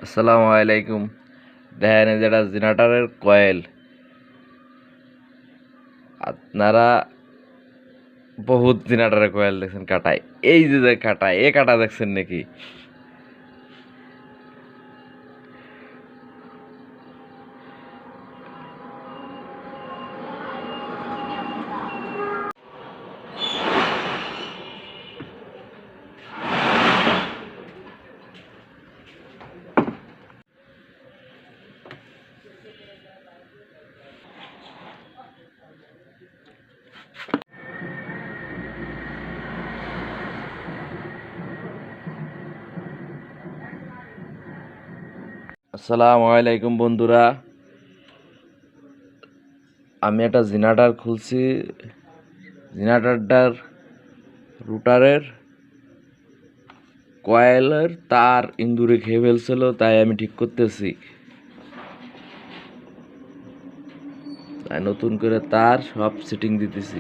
আসসালামু আলাইকুম। দেখেন এই যেটা জেনারেটরের কয়েল, আপনারা বহুত জেনারেটরের কয়েল দেখছেন কাটায়। এই যে কাটায়, এ কাটা দেখছেন নাকি? আসসালামু আলাইকুম বন্ধুরা, আমি একটা জেনারেটর খুলছি। জেনারেটরটার রুটারের কয়েলের তার ইন্দুরে খেয়ে ফেলছিল, তাই আমি ঠিক করতেছি। তাই নতুন করে তার সব সেটিং দিতেছি।